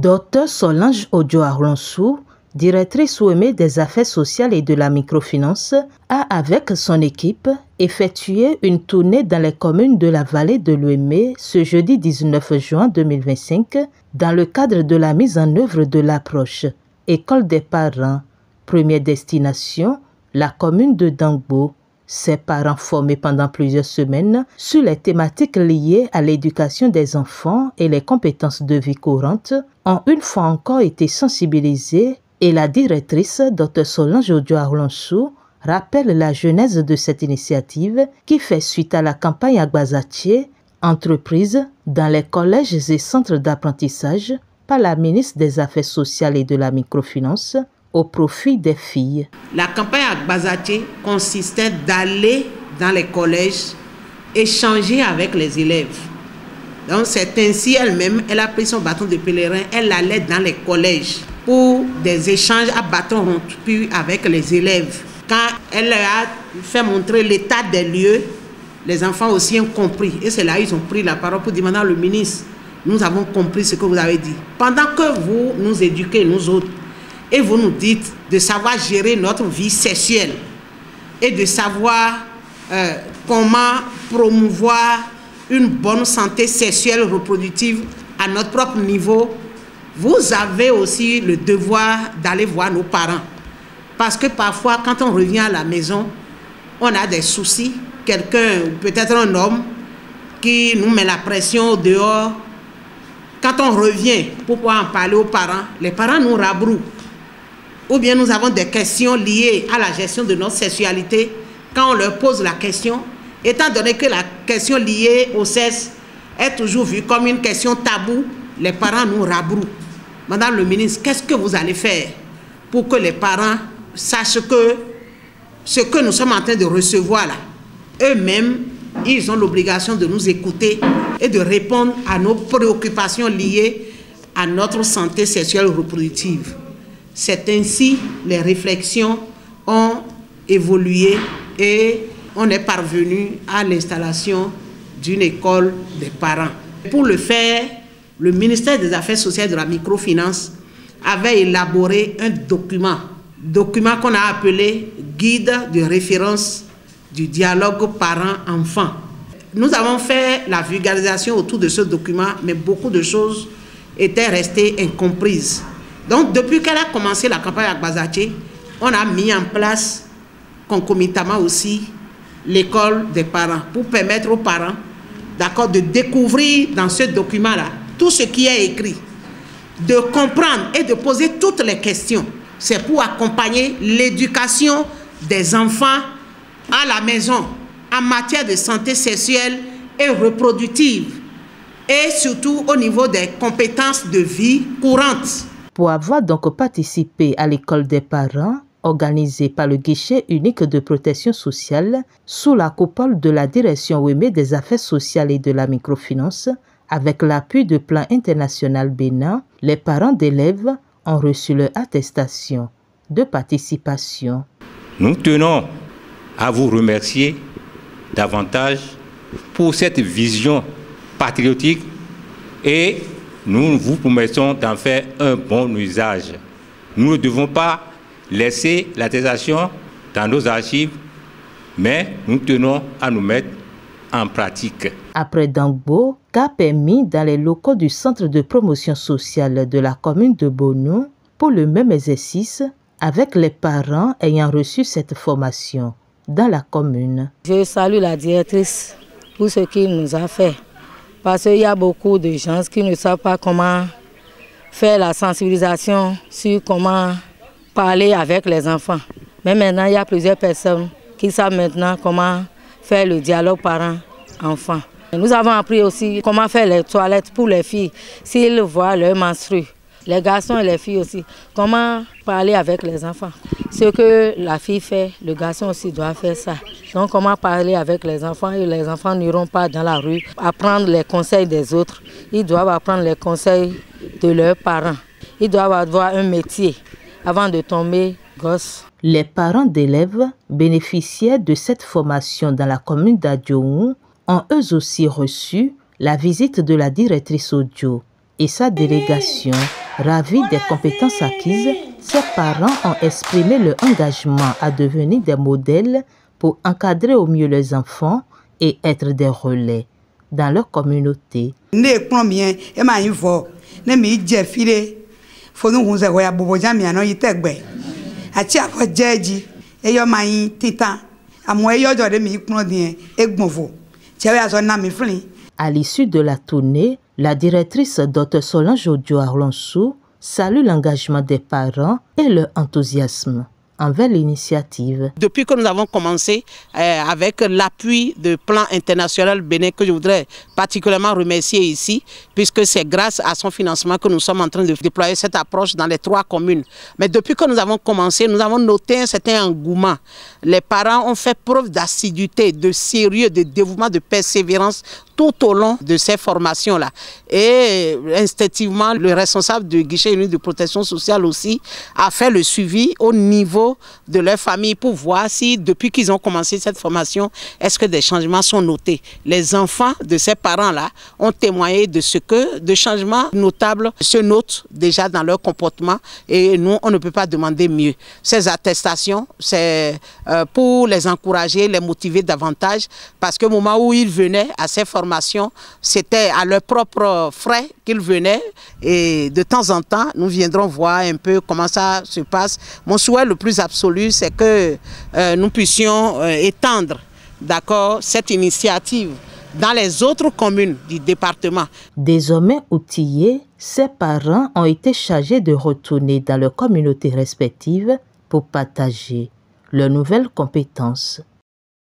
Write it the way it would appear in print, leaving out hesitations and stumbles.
Dr Solange Ojo-Arlonsou, directrice OEME des affaires sociales et de la microfinance, a avec son équipe effectué une tournée dans les communes de la vallée de l'OEME ce jeudi 19 juin 2025 dans le cadre de la mise en œuvre de l'approche École des parents. Première destination, la commune de Dangbo. Ces parents formés pendant plusieurs semaines sur les thématiques liées à l'éducation des enfants et les compétences de vie courante ont une fois encore été sensibilisés et la directrice Dr Solange Ojo-Arlonsou rappelle la genèse de cette initiative qui fait suite à la campagne Agbazatié, entreprise dans les collèges et centres d'apprentissage par la ministre des Affaires sociales et de la microfinance au profit des filles. La campagne Agbazatié consistait d'aller dans les collèges, échanger avec les élèves. Donc c'est ainsi elle-même, elle a pris son bâton de pèlerin, elle allait dans les collèges pour des échanges à bâton rompu avec les élèves. Quand elle leur a fait montrer l'état des lieux, les enfants aussi ont compris. Et c'est là qu'ils ont pris la parole pour dire maintenant le ministre, nous avons compris ce que vous avez dit. Pendant que vous nous éduquez, nous autres, et vous nous dites de savoir gérer notre vie sexuelle et de savoir comment promouvoir une bonne santé sexuelle reproductive à notre propre niveau, vous avez aussi le devoir d'aller voir nos parents. Parce que parfois, quand on revient à la maison, on a des soucis. Quelqu'un, peut-être un homme, qui nous met la pression dehors. Quand on revient pour pouvoir en parler aux parents, les parents nous rabrouent. Ou bien nous avons des questions liées à la gestion de notre sexualité. Quand on leur pose la question, étant donné que la question liée au sexe est toujours vue comme une question taboue, les parents nous rabrouent. Madame le ministre, qu'est-ce que vous allez faire pour que les parents sachent que ce que nous sommes en train de recevoir là, eux-mêmes, ils ont l'obligation de nous écouter et de répondre à nos préoccupations liées à notre santé sexuelle et reproductive. C'est ainsi les réflexions ont évolué et on est parvenu à l'installation d'une école des parents. Pour le faire, le ministère des Affaires sociales et de la microfinance avait élaboré un document qu'on a appelé Guide de référence du dialogue parents-enfants. Nous avons fait la vulgarisation autour de ce document, mais beaucoup de choses étaient restées incomprises. Donc, depuis qu'elle a commencé la campagne Agbazatié, on a mis en place concomitamment aussi l'école des parents pour permettre aux parents, d'accord, de découvrir dans ce document-là tout ce qui est écrit, de comprendre et de poser toutes les questions. C'est pour accompagner l'éducation des enfants à la maison en matière de santé sexuelle et reproductive et surtout au niveau des compétences de vie courantes. Pour avoir donc participé à l'école des parents, organisée par le guichet unique de protection sociale sous la coupole de la direction OEME des affaires sociales et de la microfinance, avec l'appui de Plan International Bénin, les parents d'élèves ont reçu leur attestation de participation. Nous tenons à vous remercier davantage pour cette vision patriotique et nous vous promettons d'en faire un bon usage. Nous ne devons pas laisser l'attestation dans nos archives, mais nous tenons à nous mettre en pratique. Après Dangbo, qu'a permis dans les locaux du Centre de promotion sociale de la commune de Bonou pour le même exercice avec les parents ayant reçu cette formation dans la commune. Je salue la directrice pour ce qu'il nous a fait. Parce qu'il y a beaucoup de gens qui ne savent pas comment faire la sensibilisation sur comment parler avec les enfants. Mais maintenant, il y a plusieurs personnes qui savent maintenant comment faire le dialogue parents-enfants. Nous avons appris aussi comment faire les toilettes pour les filles s'ils voient leur menstru. Les garçons et les filles aussi, comment parler avec les enfants. Ce que la fille fait, le garçon aussi doit faire ça. Donc comment parler avec les enfants et les enfants n'iront pas dans la rue apprendre les conseils des autres. Ils doivent apprendre les conseils de leurs parents. Ils doivent avoir un métier avant de tomber gosse. Les parents d'élèves bénéficiaires de cette formation dans la commune d'Adjoou ont eux aussi reçu la visite de la directrice audio et sa délégation Ravis des compétences acquises, ces parents ont exprimé leur engagement à devenir des modèles pour encadrer au mieux les enfants et être des relais dans leur communauté. À l'issue de la tournée, la directrice Dr Solange Ojo-Arlonsou salue l'engagement des parents et leur enthousiasme envers l'initiative. Depuis que nous avons commencé avec l'appui du plan international Bénin, que je voudrais particulièrement remercier ici, puisque c'est grâce à son financement que nous sommes en train de déployer cette approche dans les 3 communes. Mais depuis que nous avons commencé, nous avons noté un certain engouement. Les parents ont fait preuve d'assiduité, de sérieux, de dévouement, de persévérance tout au long de ces formations-là. Et instinctivement, le responsable du guichet unique de protection sociale aussi a fait le suivi au niveau de leur famille pour voir si, depuis qu'ils ont commencé cette formation, est-ce que des changements sont notés. Les enfants de ces parents-là ont témoigné de ce que de changements notables se notent déjà dans leur comportement et nous, on ne peut pas demander mieux. Ces attestations, c'est pour les encourager, les motiver davantage parce qu'au moment où ils venaient à ces formations, c'était à leurs propres frais qu'ils venaient et de temps en temps, nous viendrons voir un peu comment ça se passe. Mon souhait le plus absolu, c'est que nous puissions étendre, d'accord, cette initiative dans les autres communes du département. Désormais outillés, ces parents ont été chargés de retourner dans leurs communautés respectives pour partager leurs nouvelles compétences.